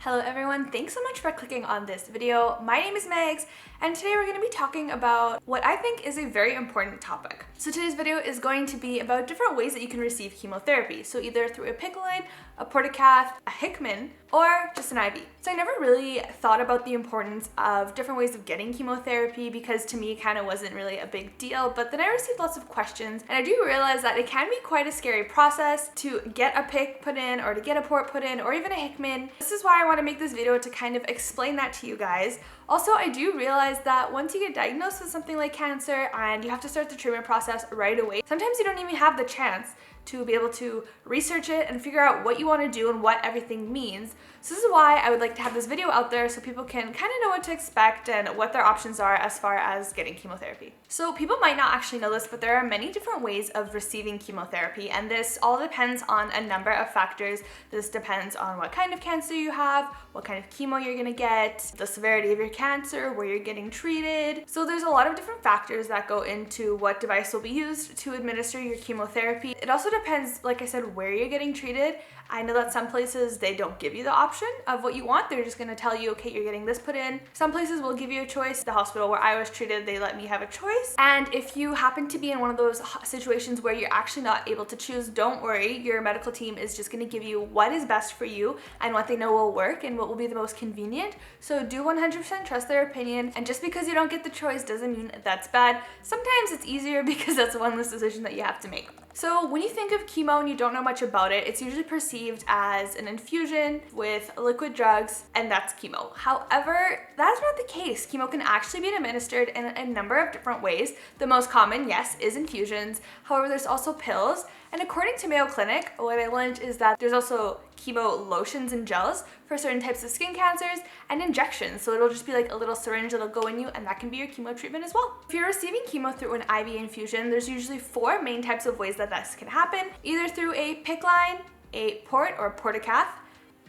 Hello everyone, thanks so much for clicking on this video. My name is Megs, and today we're going to be talking about what I think is a very important topic. So today's video is going to be about different ways that you can receive chemotherapy. So either through a PICC line, a portacath, a Hickman, or just an IV. So I never really thought about the importance of different ways of getting chemotherapy because to me it kind of wasn't really a big deal, but then I received lots of questions and I do realize that it can be quite a scary process to get a PICC put in or to get a port put in or even a Hickman. This is why I want to make this video to kind of explain that to you guys. Also, I do realize that once you get diagnosed with something like cancer and you have to start the treatment process right away, sometimes you don't even have the chance to be able to research it and figure out what you want to do and what everything means. So this is why I would like to have this video out there so people can kind of know what to expect and what their options are as far as getting chemotherapy. So people might not actually know this, but there are many different ways of receiving chemotherapy, and this all depends on a number of factors. This depends on what kind of cancer you have, what kind of chemo you're gonna get, the severity of your cancer, where you're getting treated. So there's a lot of different factors that go into what device will be used to administer your chemotherapy. It also depends, like I said, where you're getting treated. I know that some places they don't give you the option of what you want. They're just gonna tell you, okay, you're getting this put in. Some places will give you a choice. The hospital where I was treated, they let me have a choice. And if you happen to be in one of those situations where you're actually not able to choose, don't worry. Your medical team is just gonna give you what is best for you and what they know will work and what will be the most convenient. So do 100% trust their opinion. And just because you don't get the choice doesn't mean that's bad. Sometimes it's easier because that's one less decision that you have to make. So when you think of chemo and you don't know much about it, it's usually perceived as an infusion with liquid drugs, and that's chemo. However, that's not the case. Chemo can actually be administered in a number of different ways. The most common, yes, is infusions. However, there's also pills. And according to Mayo Clinic, what I learned is that there's also chemo lotions and gels for certain types of skin cancers and injections. So it'll just be like a little syringe that'll go in you, and that can be your chemo treatment as well. If you're receiving chemo through an IV infusion, there's usually 4 main types of ways that this can happen, either through a PICC line, a port or portacath,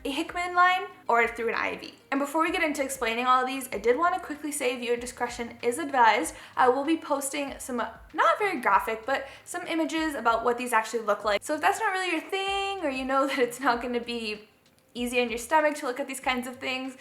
a Hickman line, or through an IV. And before we get into explaining all of these, I did want to quickly say viewer discretion is advised. I will be posting some not very graphic, but some images about what these actually look like. So if that's not really your thing, or you know that it's not going to be easy on your stomach to look at these kinds of things,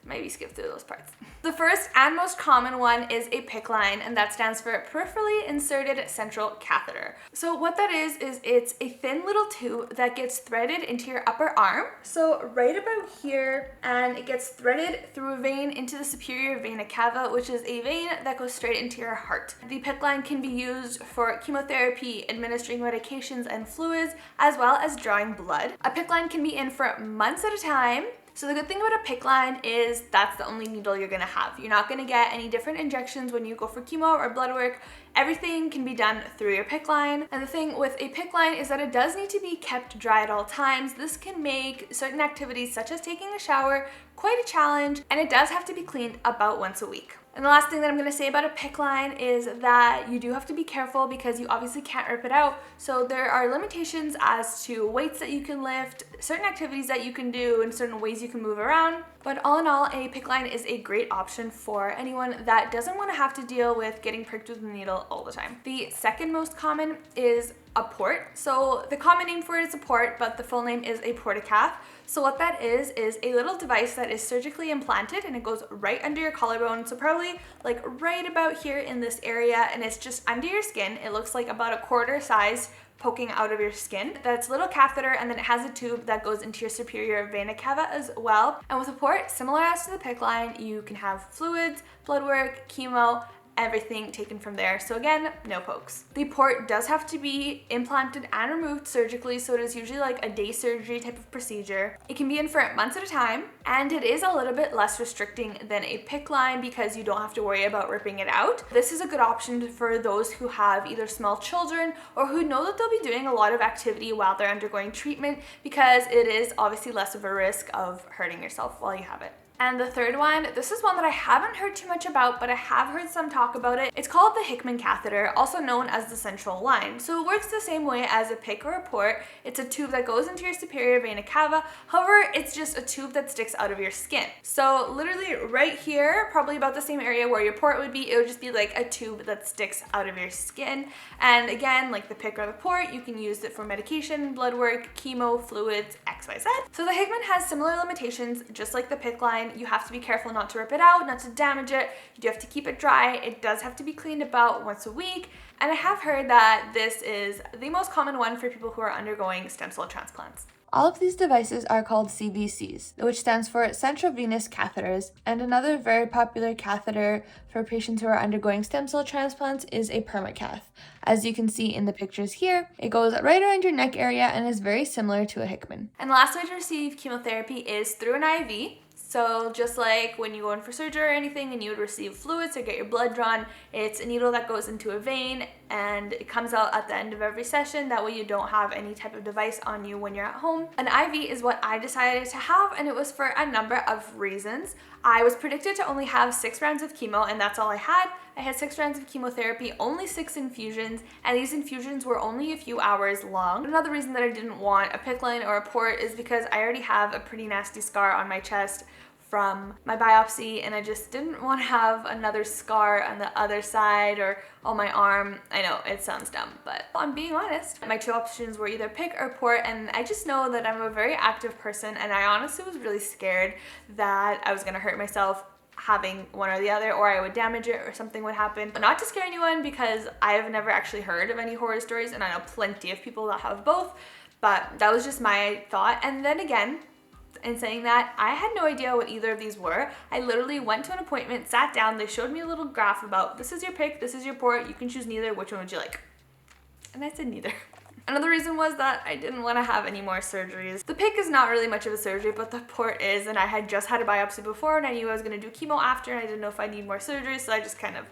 maybe skip through those parts. The first and most common one is a PICC line, and that stands for peripherally inserted central catheter. So what that is it's a thin little tube that gets threaded into your upper arm. So right about here, and it gets threaded through a vein into the superior vena cava, which is a vein that goes straight into your heart. The PICC line can be used for chemotherapy, administering medications and fluids, as well as drawing blood. A PICC line can be in for months at a time. So the good thing about a PICC line is that's the only needle you're gonna have. You're not gonna get any different injections when you go for chemo or blood work. Everything can be done through your PICC line. And the thing with a PICC line is that it does need to be kept dry at all times. This can make certain activities such as taking a shower quite a challenge, and it does have to be cleaned about once a week. And the last thing that I'm going to say about a PICC line is that you do have to be careful because you obviously can't rip it out. So there are limitations as to weights that you can lift, certain activities that you can do, and certain ways you can move around. But all in all, a PICC line is a great option for anyone that doesn't want to have to deal with getting pricked with a needle all the time. The second most common is a port. So the common name for it is a port, but the full name is a portacath. So what that is a little device that is surgically implanted, and it goes right under your collarbone. So probably like right about here in this area, and it's just under your skin. It looks like about a quarter size poking out of your skin. That's a little catheter, and then it has a tube that goes into your superior vena cava as well. And with a port, similar as to the PICC line, you can have fluids, blood work, chemo, everything taken from there. So again, no pokes. The port does have to be implanted and removed surgically, so it is usually like a day surgery type of procedure. It can be in for months at a time, and it is a little bit less restricting than a PICC line because you don't have to worry about ripping it out. This is a good option for those who have either small children or who know that they'll be doing a lot of activity while they're undergoing treatment, because it is obviously less of a risk of hurting yourself while you have it. And the third one, this is one that I haven't heard too much about, but I have heard some talk about it. It's called the Hickman catheter, also known as the central line. So it works the same way as a PICC or a port. It's a tube that goes into your superior vena cava. However, it's just a tube that sticks out of your skin. So literally right here, probably about the same area where your port would be, it would just be like a tube that sticks out of your skin. And again, like the PICC or the port, you can use it for medication, blood work, chemo, fluids, XYZ. So the Hickman has similar limitations, just like the PICC line. You have to be careful not to rip it out, not to damage it. You do have to keep it dry. It does have to be cleaned about once a week. And I have heard that this is the most common one for people who are undergoing stem cell transplants. All of these devices are called CVCs, which stands for central venous catheters, and another very popular catheter for patients who are undergoing stem cell transplants is a permacath. As you can see in the pictures here, it goes right around your neck area and is very similar to a Hickman. And the last way to receive chemotherapy is through an IV. So just like when you go in for surgery or anything and you would receive fluids or get your blood drawn, it's a needle that goes into a vein and it comes out at the end of every session. That way you don't have any type of device on you when you're at home. An IV is what I decided to have, and it was for a number of reasons. I was predicted to only have 6 rounds of chemo, and that's all I had. I had 6 rounds of chemotherapy, only 6 infusions, and these infusions were only a few hours long. Another reason that I didn't want a PICC line or a port is because I already have a pretty nasty scar on my chest from my biopsy, and I just didn't want to have another scar on the other side or on my arm. I know it sounds dumb, but I'm being honest. My 2 options were either PICC or port, and I just know that I'm a very active person, and I honestly was really scared that I was gonna hurt myself having one or the other, or I would damage it or something would happen. But not to scare anyone, because I've never actually heard of any horror stories, and I know plenty of people that have both, but that was just my thought. And then again, in saying that, I had no idea what either of these were. I literally went to an appointment, sat down, they showed me a little graph about this is your PICC, this is your port, you can choose neither, which one would you like? And I said neither. Another reason was that I didn't want to have any more surgeries. The PICC is not really much of a surgery, but the port is, and I had just had a biopsy before and I knew I was going to do chemo after, and I didn't know if I need more surgery, so I just kind of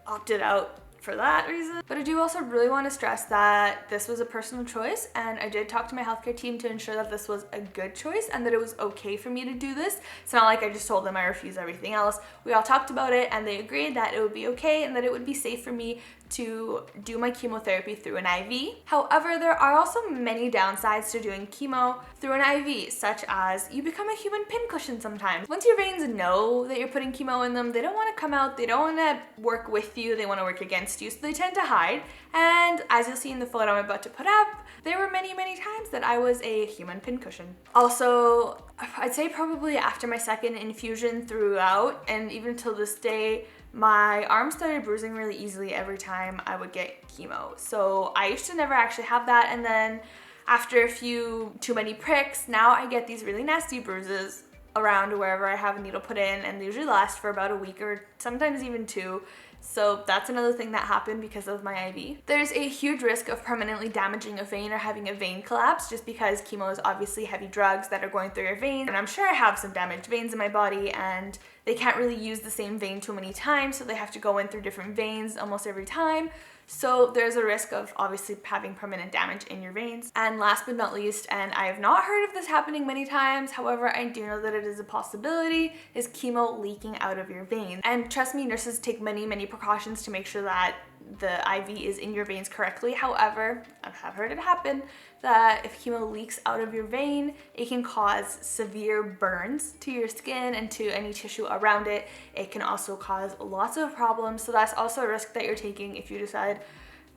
opted out for that reason. But I do also really want to stress that this was a personal choice, and I did talk to my healthcare team to ensure that this was a good choice and that it was okay for me to do this. It's not like I just told them I refuse everything else. We all talked about it and they agreed that it would be okay and that it would be safe for me to do my chemotherapy through an IV. However, there are also many downsides to doing chemo through an IV, such as you become a human pincushion sometimes. Once your veins know that you're putting chemo in them, they don't want to come out, they don't want to work with you, they want to work against you, so they tend to hide. And as you'll see in the photo I'm about to put up, there were many times that I was a human pincushion. Also, I'd say probably after my 2nd infusion throughout, and even till this day, my arms started bruising really easily every time I would get chemo. So I used to never actually have that, and then after a few too many pricks, now I get these really nasty bruises around wherever I have a needle put in, and they usually last for about a week or sometimes even 2. So that's another thing that happened because of my IV. There's a huge risk of permanently damaging a vein or having a vein collapse, just because chemo is obviously heavy drugs that are going through your veins. And I'm sure I have some damaged veins in my body, and they can't really use the same vein too many times, so they have to go in through different veins almost every time. So there's a risk of obviously having permanent damage in your veins. And last but not least, and I have not heard of this happening many times, however, I do know that it is a possibility, is chemo leaking out of your veins. And trust me, nurses take many precautions to make sure that the IV is in your veins correctly. However, I have heard it happen that if chemo leaks out of your vein, it can cause severe burns to your skin and to any tissue around it. It can also cause lots of problems, so that's also a risk that you're taking if you decide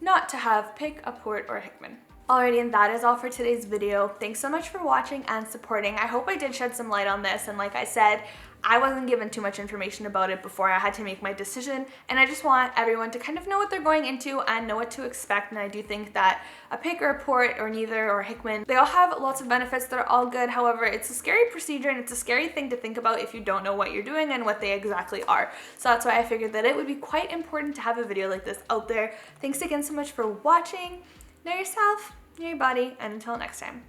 not to have PICC, a port, or a Hickman. Alrighty, and that is all for today's video. Thanks so much for watching and supporting. I hope I did shed some light on this, and like I said, I wasn't given too much information about it before I had to make my decision, and I just want everyone to kind of know what they're going into and know what to expect. And I do think that a PICC or a port or neither or Hickman, they all have lots of benefits that are all good. However, it's a scary procedure and it's a scary thing to think about if you don't know what you're doing and what they exactly are. So that's why I figured that it would be quite important to have a video like this out there. Thanks again so much for watching. Know yourself, know your body, and until next time.